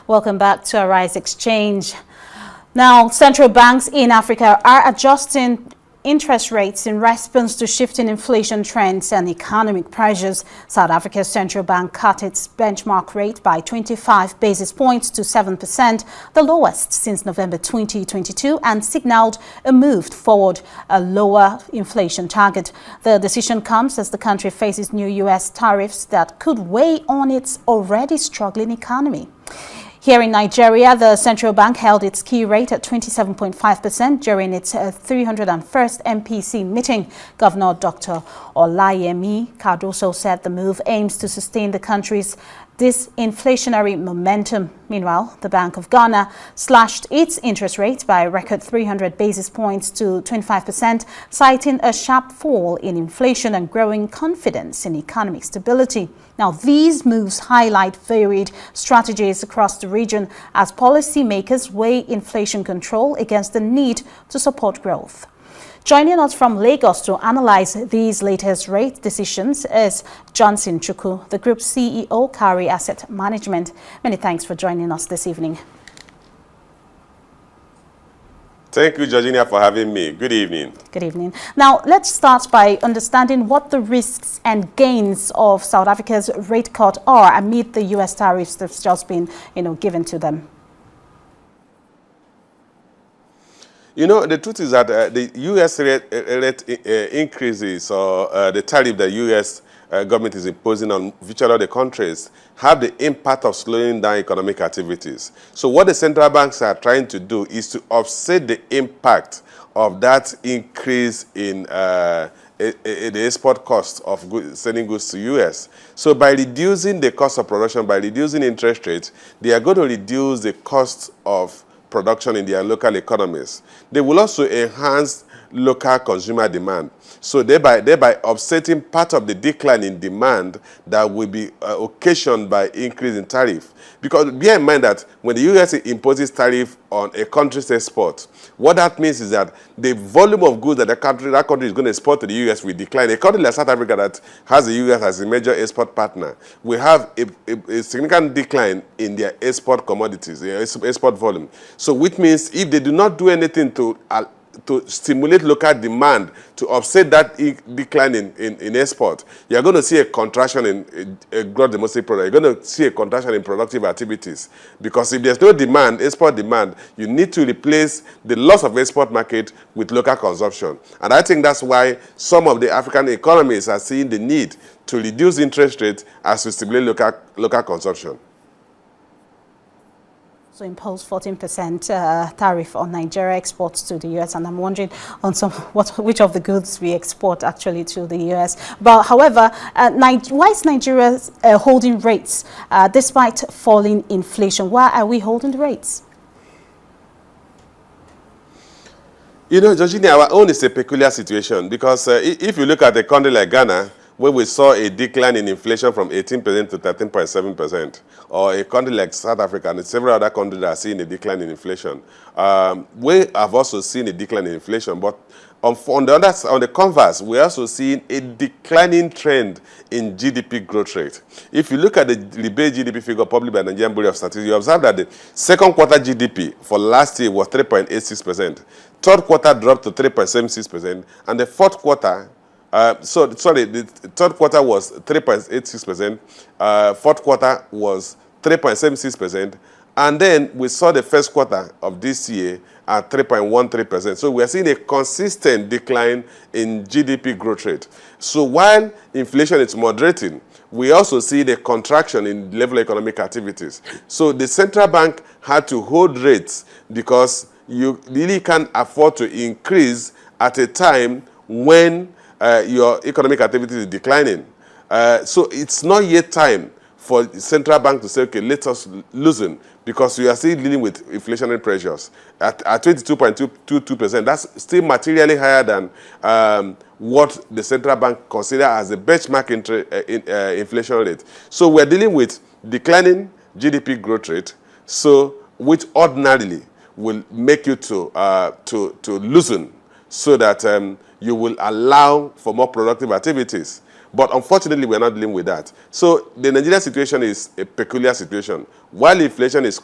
Welcome back to Arise Exchange. Now, central banks in Africa are adjusting interest rates in response to shifting inflation trends and economic pressures. South Africa's central bank cut its benchmark rate by 25 basis points to 7%, the lowest since November 2022, and signaled a move toward a lower inflation target. The decision comes as the country faces new U.S. tariffs that could weigh on its already struggling economy. Here in Nigeria, the central bank held its key rate at 27.5% during its 301st MPC meeting. Governor Dr. Olayemi Cardoso said the move aims to sustain the country's disinflationary momentum. Meanwhile, the Bank of Ghana slashed its interest rate by a record 300 basis points to 25%, citing a sharp fall in inflation and growing confidence in economic stability. Now, these moves highlight varied strategies across the region as policymakers weigh inflation control against the need to support growth. Joining us from Lagos to analyze these latest rate decisions is Johnson Chukwu, the Group CEO, Carry Asset Management. Many thanks for joining us this evening. Thank you, Georgina, for having me. Good evening. Good evening. Now, let's start by understanding what the risks and gains of South Africa's rate cut are amid the U.S. tariffs that's just been, given to them. The truth is that the U.S. rate increases or the tariff the U.S. Government is imposing on virtually all the countries have the impact of slowing down economic activities. So what the central banks are trying to do is to offset the impact of that increase in the export cost of sending goods to U.S. So by reducing the cost of production, by reducing interest rates, they are going to reduce the cost of production in their local economies. They will also enhance local consumer demand. So thereby offsetting part of the decline in demand that will be occasioned by increase in tariff. Because bear in mind that when the U.S. imposes tariff on a country's export, what that means is that the volume of goods that that country is going to export to the U.S. will decline. A country like South Africa that has the U.S. as a major export partner will have a significant decline in their export commodities, their export volume. So which means if they do not do anything to stimulate local demand to offset that decline in export, you're going to see a contraction in gross domestic product. You're going to see a contraction in productive activities. Because if there's no demand, export demand, you need to replace the loss of export market with local consumption. And I think that's why some of the African economies are seeing the need to reduce interest rates as to stimulate local consumption. So impose 14% tariff on Nigeria exports to the U.S. And I'm wondering on which of the goods we export actually to the U.S. But however, why is Nigeria holding rates despite falling inflation? Why are we holding the rates? Georgina, our own is a peculiar situation because if you look at a country like Ghana, where we saw a decline in inflation from 18% to 13.7%, or a country like South Africa and several other countries that are seeing a decline in inflation. We have also seen a decline in inflation, but on the converse, we're also seeing a declining trend in GDP growth rate. If you look at the rebate GDP figure published by the Nigerian Bureau of Statistics, you observe that the second quarter GDP for last year was 3.86%, third quarter dropped to 3.76%, and the fourth quarter the third quarter was 3.86%, fourth quarter was 3.76%, and then we saw the first quarter of this year at 3.13%. So we are seeing a consistent decline in GDP growth rate. So while inflation is moderating, we also see the contraction in level of economic activities. So the central bank had to hold rates because you really can't afford to increase at a time when your economic activity is declining. So it's not yet time for the central bank to say, okay, let us loosen, because we are still dealing with inflationary pressures. At 22.22%, that's still materially higher than what the central bank considers as the benchmark inflation rate. So we're dealing with declining GDP growth rate, so which ordinarily will make you to loosen, so that you will allow for more productive activities. But unfortunately, we're not dealing with that. So the Nigeria situation is a peculiar situation. While inflation is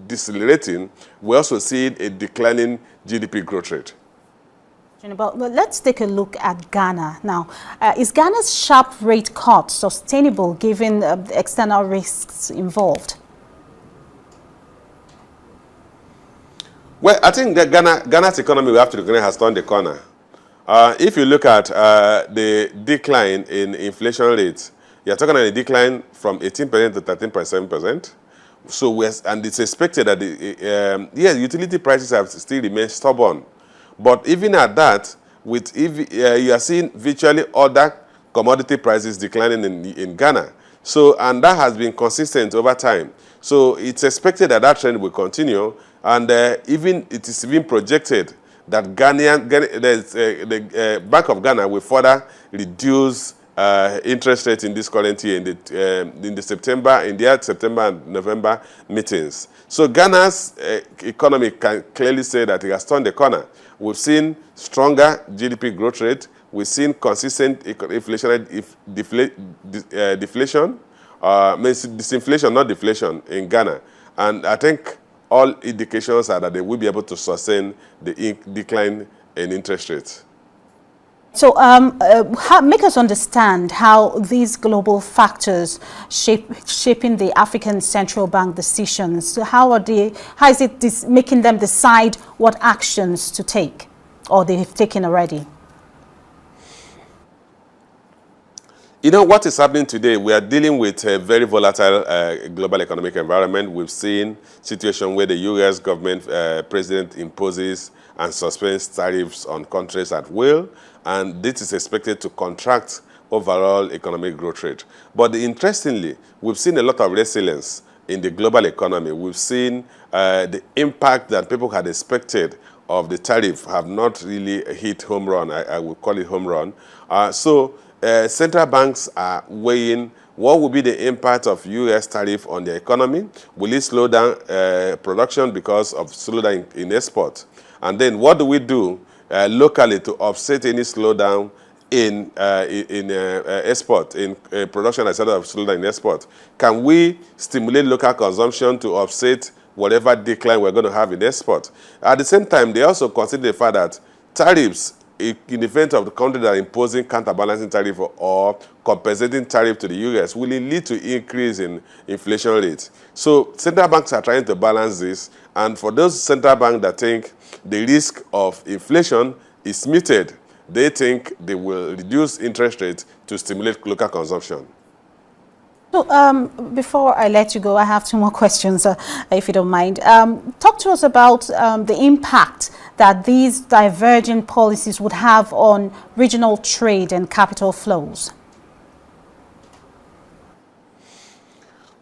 decelerating, we're also seeing a declining GDP growth rate. But let's take a look at Ghana now. Is Ghana's sharp rate cut sustainable given the external risks involved? Well, I think that Ghana's economy, we have to recognize, has turned the corner. If you look at the decline in inflation rates, you're talking about a decline from 18% to 13.7%. So, and it's expected that yes, utility prices have still remained stubborn. But even at that, you are seeing virtually other commodity prices declining in Ghana. So, and that has been consistent over time. So it's expected that that trend will continue, and even it is even projected that the Bank of Ghana will further reduce interest rates in this current year in the September and November meetings. So Ghana's economy can clearly say that it has turned the corner. We've seen stronger GDP growth rate. We've seen consistent deflation, disinflation, not deflation, in Ghana. And I think all indications are that they will be able to sustain the decline in interest rates. So make us understand how these global factors shaping the African Central Bank decisions. How is it making them decide what actions to take, or they've taken already? You know what is happening today? We are dealing with a very volatile global economic environment. We've seen a situation where the U.S. government president imposes and suspends tariffs on countries at will, and this is expected to contract overall economic growth rate. But interestingly, we've seen a lot of resilience in the global economy. We've seen the impact that people had expected of the tariff have not really hit home run. I would call it home run. Central banks are weighing what will be the impact of U.S. tariff on the economy. Will it slow down production because of slowdown in export? And then what do we do locally to offset any slowdown in export, in production instead of slowdown in export? Can we stimulate local consumption to offset whatever decline we're going to have in export? At the same time, they also consider the fact that tariffs, in the event of the country that are imposing counterbalancing tariff or compensating tariff to the U.S., will it lead to increase in inflation rates? So central banks are trying to balance this, and for those central banks that think the risk of inflation is muted, they think they will reduce interest rates to stimulate local consumption. So before I let you go, I have two more questions, if you don't mind. Talk to us about the impact that these divergent policies would have on regional trade and capital flows.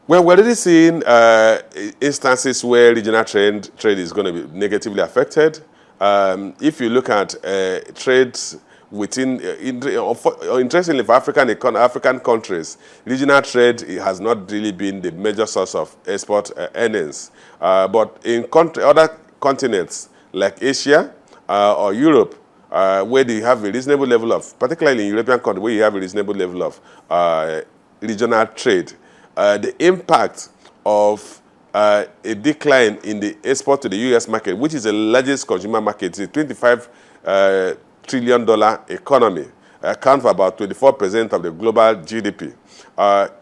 Well, we're already seeing instances where regional trade is going to be negatively affected. If you look at trades within, interestingly, for African countries, regional trade has not really been the major source of export earnings. But in other continents like Asia or Europe, where they have a reasonable level of, particularly in European countries, where you have a reasonable level of regional trade, the impact of a decline in the export to the U.S. market, which is the largest consumer market, it's a $25 trillion economy, account for about 24% of the global GDP,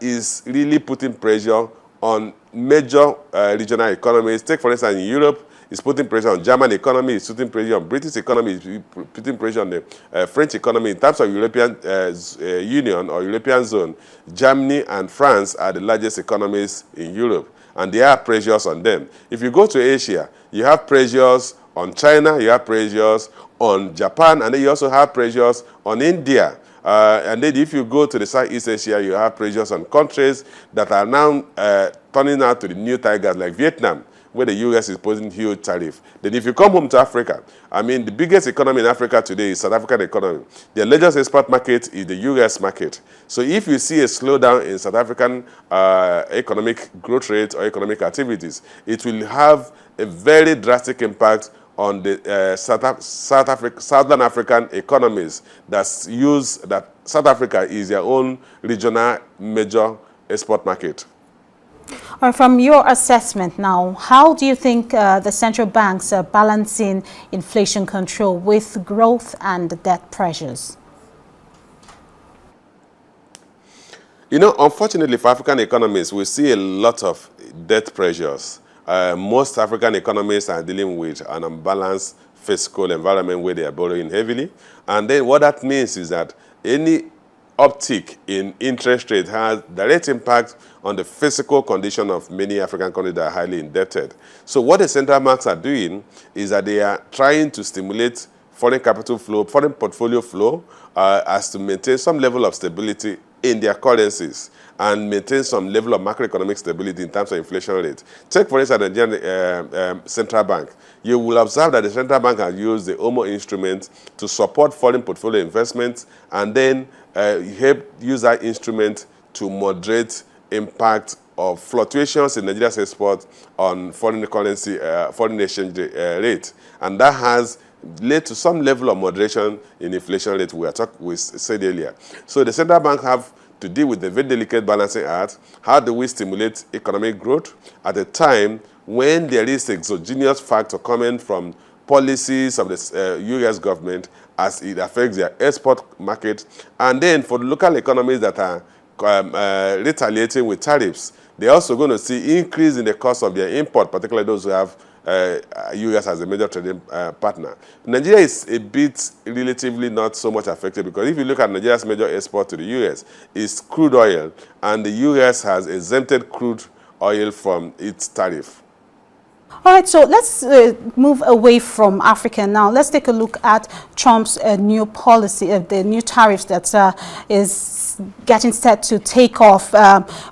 is really putting pressure on major regional economies. Take, for instance, in Europe, it's putting pressure on German economy, it's putting pressure on British economy, it's putting pressure on the French economy. In terms of European Union or European zone, Germany and France are the largest economies in Europe, and there are pressures on them. If you go to Asia, you have pressures on China, you have pressures on Japan, and then you also have pressures on India. And then if you go to the Southeast Asia, you have pressures on countries that are now turning out to the new tigers like Vietnam, where the U.S. is posing huge tariff. Then if you come home to Africa, I mean, the biggest economy in Africa today is South African economy. The largest export market is the U.S. market. So if you see a slowdown in South African economic growth rate or economic activities, it will have a very drastic impact on the Southern African economies that South Africa is their own regional major export market. From your assessment now, how do you think the central banks are balancing inflation control with growth and debt pressures? You know, unfortunately for African economies, we see a lot of debt pressures. Most African economies are dealing with an unbalanced fiscal environment where they are borrowing heavily. And then what that means is that any uptick in interest rate has direct impact on the physical condition of many African countries that are highly indebted. So what the central banks are doing is that they are trying to stimulate foreign capital flow, foreign portfolio flow, as to maintain some level of stability in their currencies and maintain some level of macroeconomic stability in terms of inflation rate. Take, for instance, the Nigerian Central Bank. You will observe that the central bank has used the OMO instrument to support foreign portfolio investments and then help use that instrument to moderate impact of fluctuations in Nigeria's export on foreign currency, foreign exchange rate. And that has led to some level of moderation in inflation rate we said earlier. So the central bank have to deal with the very delicate balancing act. How do we stimulate economic growth at a time when there is exogenous factor coming from policies of the U.S. government as it affects their export market? And then for the local economies that are retaliating with tariffs, they're also going to see increase in the cost of their import, particularly those who have U.S. as a major trading partner. Nigeria is a bit relatively not so much affected because if you look at Nigeria's major export to the U.S., it's crude oil, and the U.S. has exempted crude oil from its tariff. All right, so let's move away from Africa now. Let's take a look at Trump's new policy, the new tariffs that is getting set to take off.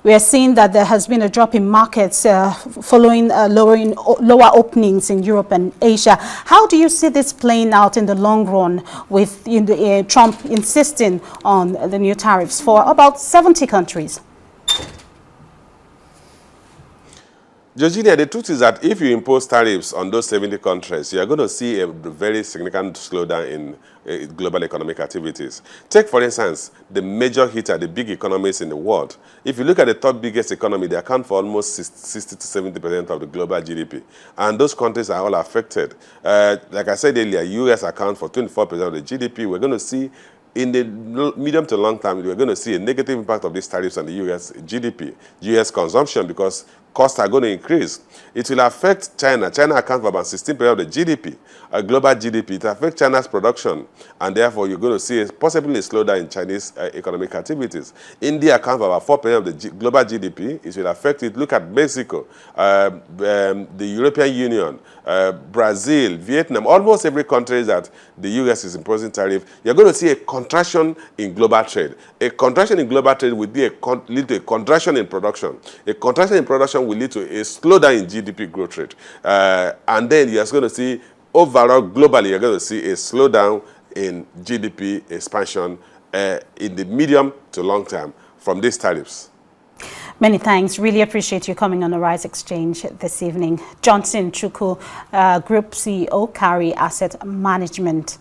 We are seeing that there has been a drop in markets following lower openings in Europe and Asia. How do you see this playing out in the long run with Trump insisting on the new tariffs for about 70 countries? Georgina, the truth is that if you impose tariffs on those 70 countries, you are going to see a very significant slowdown in global economic activities. Take, for instance, the major hitter, the big economies in the world. If you look at the top biggest economy, they account for almost 60 to 70% of the global GDP. And those countries are all affected. Like I said earlier, U.S. accounts for 24% of the GDP. We're going to see in the medium to long term, we're going to see a negative impact of these tariffs on the U.S. GDP, U.S. consumption, because costs are going to increase. It will affect China. China accounts for about 16% of the GDP, global GDP. It affects China's production, and therefore you're going to see possibly a slowdown in Chinese economic activities. India accounts for about 4% of the global GDP. It will affect it. Look at Mexico, the European Union, Brazil, Vietnam, almost every country that the U.S. is imposing tariff. You're going to see a contraction in global trade. A contraction in global trade will lead to a contraction in production. A contraction in production will lead to a slowdown in GDP growth rate. And then you're going to see, overall, globally, you're going to see a slowdown in GDP expansion in the medium to long term from these tariffs. Many thanks. Really appreciate you coming on the Rise Exchange this evening. Johnson Chukwu, Group CEO, Carry Asset Management.